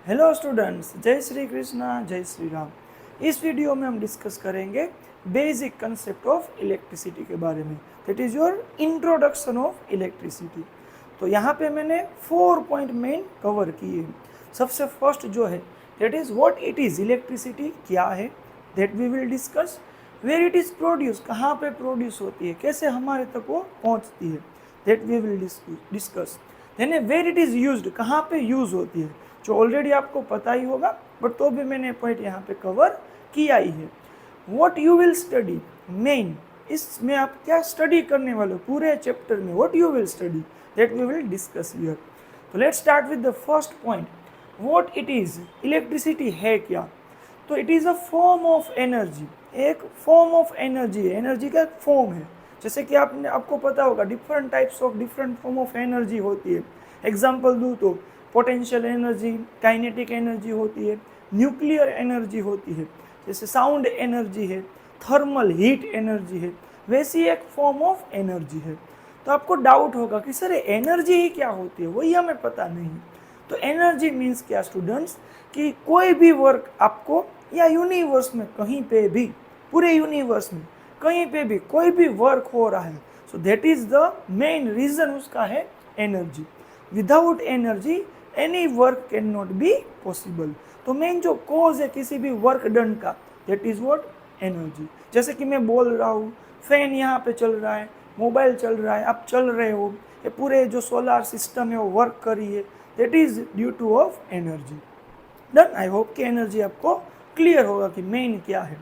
Hello students, जय श्री कृष्णा, जय श्री राम। इस वीडियो में हम डिस्कस करेंगे बेसिक कंसेप्ट ऑफ इलेक्ट्रिसिटी के बारे में। That is your introduction of electricity. तो यहाँ पे मैंने 4 पॉइंट मेन कवर किए। सबसे फर्स्ट जो है that is what it is, electricity क्या है, that we will discuss. Where it is produce, कहाँ पे प्रोड्यूस होती है, कैसे हमारे तक वो पहुँचती है, that we will discuss. Then where it is used, कहाँ पे यूज़ होती है, जो ऑलरेडी आपको पता ही होगा, बट तो भी मैंने पॉइंट यहाँ पे कवर किया ही है। What you will study, main इसमें आप क्या स्टडी करने वाले हो पूरे चैप्टर में, what you will study that we will discuss here. तो let's start with the first point, what it is, electricity है क्या। तो it is a form of energy, एक फॉर्म ऑफ एनर्जी है, एनर्जी का एक फॉर्म है। जैसे कि आपको पता होगा different types of different form of energy होती है। एग्जाम्पल दूँ तो पोटेंशियल एनर्जी, काइनेटिक एनर्जी होती है, न्यूक्लियर एनर्जी होती है, जैसे साउंड एनर्जी है, थर्मल हीट एनर्जी है, वैसी एक फॉर्म ऑफ एनर्जी है। तो आपको डाउट होगा कि सर एनर्जी ही क्या होती है, वही हमें पता नहीं। तो एनर्जी मीन्स क्या स्टूडेंट्स, कि कोई भी वर्क आपको या यूनिवर्स में कहीं पे भी, पूरे यूनिवर्स में कहीं पे भी कोई भी वर्क हो रहा है, so that is the main reason उसका है energy. Without energy any work can not be possible. तो मेन जो कॉज है किसी भी वर्क डन का, दैट इज व्हाट, एनर्जी। जैसे कि मैं बोल रहा हूँ, फैन यहाँ पे चल रहा है, मोबाइल चल रहा है, आप चल रहे हो, ये पूरे जो सोलार सिस्टम है वो वर्क कर रही है, that is due two of energy. Done, I hope कि एनर्जी आपको क्लियर होगा कि मेन क्या है।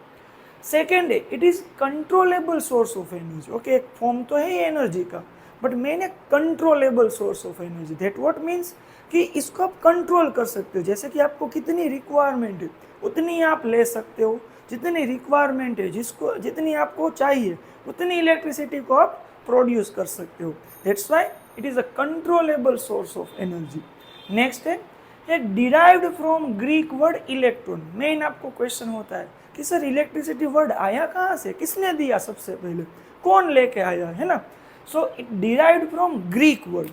सेकेंड है, it is controllable source of energy. Okay, एक फॉर्म तो है ही एनर्जी का, बट मेन है controllable source of energy. That what means कि इसको आप कंट्रोल कर सकते हो। जैसे कि आपको कितनी रिक्वायरमेंट है उतनी आप ले सकते हो, जितनी रिक्वायरमेंट है, जिसको जितनी आपको चाहिए उतनी इलेक्ट्रिसिटी को आप प्रोड्यूस कर सकते हो। That's why it is a controllable source of energy. Next है derived from Greek word electron. Main आपको क्वेश्चन होता है कि सर इलेक्ट्रिसिटी वर्ड आया कहाँ से, किसने दिया, सबसे पहले कौन लेके आया, है ना। So it derived from Greek word.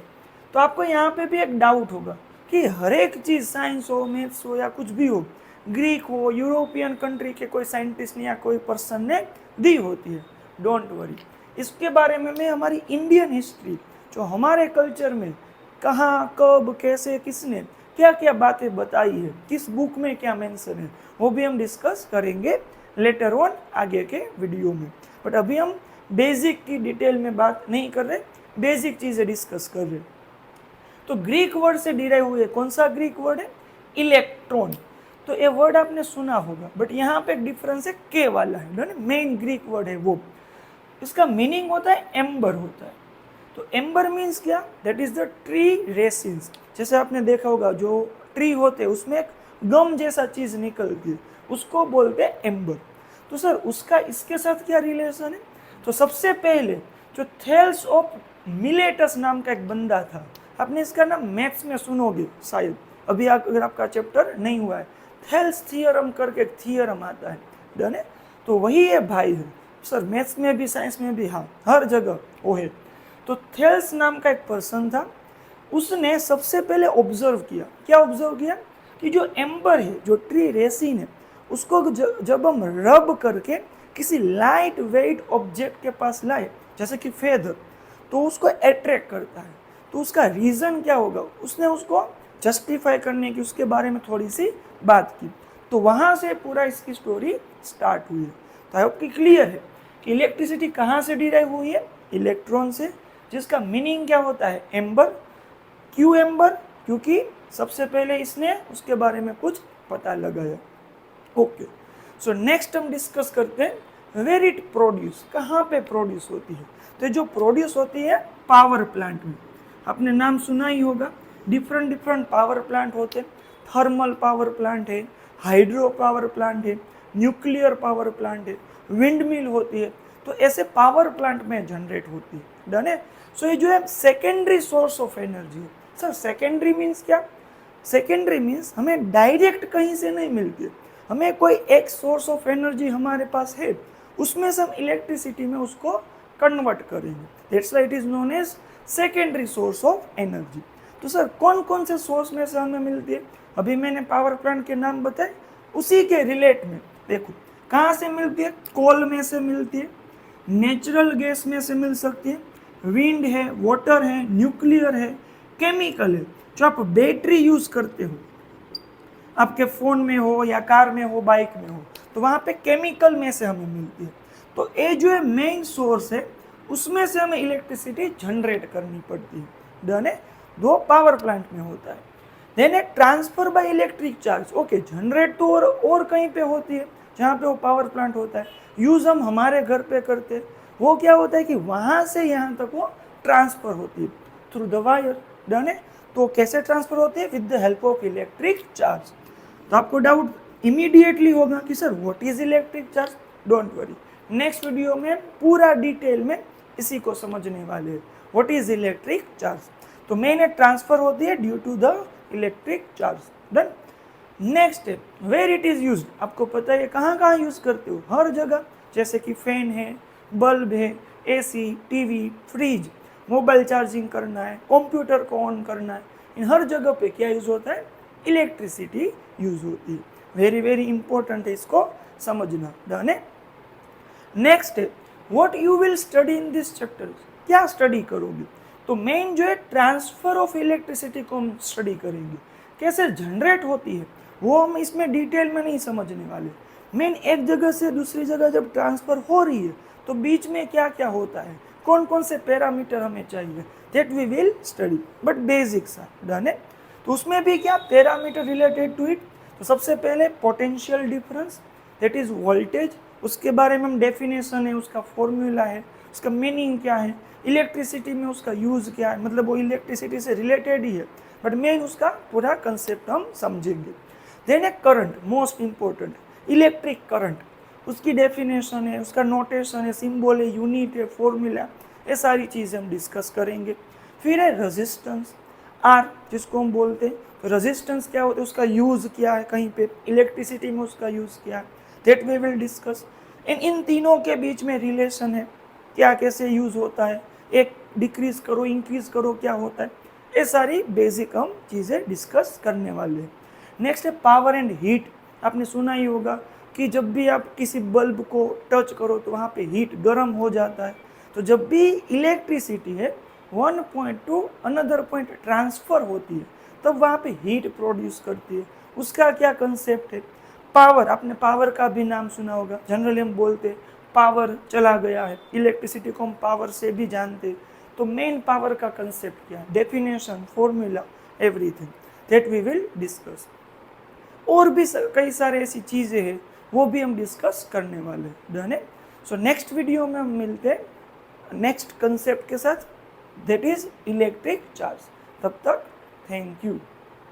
तो आपको यहाँ पे भी एक डाउट होगा कि हर एक चीज़, साइंस हो, मैथ्स हो या कुछ भी हो, ग्रीक हो, यूरोपियन कंट्री के कोई साइंटिस्ट ने या कोई पर्सन ने दी होती है। डोंट वरी, इसके बारे में मैं हमारी इंडियन हिस्ट्री, जो हमारे कल्चर में कहाँ, कब, कैसे, किसने क्या क्या बातें बताई है, किस बुक में क्या मेंशन है, वो भी हम डिस्कस करेंगे लेटर ऑन आगे के वीडियो में। बट अभी हम बेसिक की डिटेल में बात नहीं कर रहे, बेसिक चीज़ें डिस्कस कर रहे। तो ग्रीक वर्ड से डिराइव हुए, कौन सा ग्रीक वर्ड है, इलेक्ट्रॉन। तो ये वर्ड आपने सुना होगा, बट यहाँ पे एक डिफरेंस है, के वाला है, मेन ग्रीक वर्ड है वो। इसका मीनिंग होता है एम्बर होता है। तो एम्बर मीन्स क्या, दैट इज द ट्री रेसिन्स। जैसे आपने देखा होगा जो ट्री होते हैं उसमें एक गम जैसा चीज निकलती है, उसको बोलते हैं एम्बर। तो सर उसका इसके साथ क्या रिलेशन है। तो सबसे पहले जो थेल्स ऑफ मिलेटस नाम का एक बंदा था, आपने इसका नाम मैथ्स में सुनोगे शायद, अभी अगर आपका चैप्टर नहीं हुआ है, थेल्स थियरम करके एक थियरम आता है, डन है। तो वही ये भाई है सर, मैथ्स में भी साइंस में भी, हाँ हर जगह वो है। तो थेल्स नाम का एक पर्सन था, उसने सबसे पहले ऑब्जर्व किया, क्या ऑब्जर्व किया, कि जो एम्बर है, जो ट्री रेसिन है, उसको जब हम रब करके किसी लाइट वेट ऑब्जेक्ट के पास लाए, जैसे कि फेदर, तो उसको अट्रैक्ट करता है। तो उसका रीज़न क्या होगा, उसने उसको जस्टिफाई करने की, उसके बारे में थोड़ी सी बात की। तो वहाँ से पूरा इसकी स्टोरी स्टार्ट हुई है। तो आई होप कि क्लियर है कि इलेक्ट्रिसिटी कहाँ से डिराइव हुई है, इलेक्ट्रॉन से, जिसका मीनिंग क्या होता है, एम्बर। क्यों एम्बर, क्योंकि सबसे पहले इसने उसके बारे में कुछ पता लगाया। ओके, सो नेक्स्ट हम डिस्कस करते हैं वेर इट प्रोड्यूस, कहाँ पे प्रोड्यूस होती है। तो जो प्रोड्यूस होती है पावर प्लांट में, आपने नाम सुना ही होगा, डिफरेंट डिफरेंट पावर प्लांट होते हैं। थर्मल पावर प्लांट है, हाइड्रो पावर प्लांट है, न्यूक्लियर पावर प्लांट है, विंड मिल होती है। तो ऐसे पावर प्लांट में जनरेट होती है, डन है। सो ये जो है सेकेंडरी सोर्स ऑफ एनर्जी है। सर सेकेंडरी मीन्स क्या, सेकेंडरी मीन्स हमें डायरेक्ट कहीं से नहीं मिलती है, हमें कोई एक सोर्स ऑफ एनर्जी हमारे पास है, उसमें से हम इलेक्ट्रिसिटी में उसको कन्वर्ट करेंगे, that's why it is known as secondary source of energy. तो सर कौन कौन से सोर्स में से हमें मिलती है? अभी मैंने पावर प्लांट के नाम बताए, उसी के रिलेट में देखो कहाँ से मिलती है। कोल में से मिलती है, नेचुरल गैस में से मिल सकती है, विंड है, वाटर है, न्यूक्लियर है, केमिकल है। जो आप बैटरी यूज करते हो, आपके फ़ोन में हो या कार में हो, बाइक में हो, तो वहाँ पे केमिकल में से हमें मिलती है। तो ये जो है मेन सोर्स है, उसमें से हमें इलेक्ट्रिसिटी जनरेट करनी पड़ती है। डन है, दो पावर प्लांट में होता है। देन है transfer by electric charge. Okay, generate तो और कहीं पे होती है जहाँ पे वो पावर प्लांट होता है। यूज़ हम हमारे घर पे करते हैं। वो क्या होता है कि वहाँ से यहाँ तक वो ट्रांसफ़र होती है थ्रू द वायर। डन है, तो कैसे ट्रांसफ़र होती है? With the help of electric charge. तो आपको डाउट इमीडिएटली होगा कि sir what is electric charge. Don't worry, next video में पूरा डिटेल में इसी को समझने वाले हैं, व्हाट इज इलेक्ट्रिक चार्ज। तो मेन ट्रांसफर होती है due to the electric charge. Done. Next है वेयर इट इज यूज्ड। आपको पता है कहाँ कहाँ यूज करते हो? हर जगह, जैसे कि फैन है, बल्ब है, AC, TV, fridge, mobile charging करना है, कंप्यूटर को ऑन करना है, इन हर जगह पे क्या यूज होता है? इलेक्ट्रिसिटी यूज होती है। वेरी वेरी इंपॉर्टेंट है, इसको समझना। डन है। नेक्स्ट है what you will study in this chapter. क्या स्टडी करोगे? तो मेन जो है ट्रांसफर ऑफ इलेक्ट्रिसिटी को हम स्टडी करेंगे, कैसे जनरेट होती है वो हम इसमें डिटेल में नहीं समझने वाले। मेन एक जगह से दूसरी जगह जब ट्रांसफर हो रही है तो बीच में क्या क्या होता है, कौन कौन से पैरामीटर हमें चाहिए, that we will study, but basics are. Done है। तो उसमें भी क्या पैरामीटर रिलेटेड टू इट। तो सबसे पहले potential difference, that is voltage, उसके बारे में हम डेफिनेशन है, उसका फॉर्मूला है, उसका मीनिंग क्या है, इलेक्ट्रिसिटी में उसका यूज़ क्या है, मतलब वो इलेक्ट्रिसिटी से रिलेटेड ही है, बट मेन उसका पूरा कंसेप्ट हम समझेंगे। देन है current, most important, electric current, उसकी डेफिनेशन है, उसका नोटेशन है, सिंबल है, यूनिट है, फॉर्मूला, ये सारी चीज़ें हम डिस्कस करेंगे। फिर है रेजिस्टेंस, आर जिसको हम बोलते हैं। तो रेजिस्टेंस क्या होता है, उसका यूज़ क्या है, कहीं पे इलेक्ट्रिसिटी में उसका यूज़ क्या है, दैट वी विल डिस्कस। इन तीनों के बीच में रिलेशन है, क्या कैसे यूज़ होता है, एक डिक्रीज करो इंक्रीज करो क्या होता है, ये सारी बेसिक हम चीज़ें डिस्कस करने वाले हैं। नेक्स्ट है पावर एंड हीट। आपने सुना ही होगा कि जब भी आप किसी बल्ब को टच करो तो वहाँ पे हीट गर्म हो जाता है। तो जब भी इलेक्ट्रिसिटी है one point two another point transfer होती है तब वहाँ पे हीट प्रोड्यूस करती है। उसका क्या कंसेप्ट है? पावर, आपने पावर का भी नाम सुना होगा। जनरली हम बोलते हैं पावर चला गया है, इलेक्ट्रिसिटी को हम पावर से भी जानते हैं। तो मेन पावर का कंसेप्ट क्या है, definition, formula, everything, that we will discuss. और भी कई सारे ऐसी चीज़ें हैं वो भी हम डिस्कस करने वाले हैं। डन है। सो नेक्स्ट वीडियो में हम मिलते हैं नेक्स्ट कंसेप्ट के साथ, दैट इज इलेक्ट्रिक चार्ज। तब तक थैंक यू।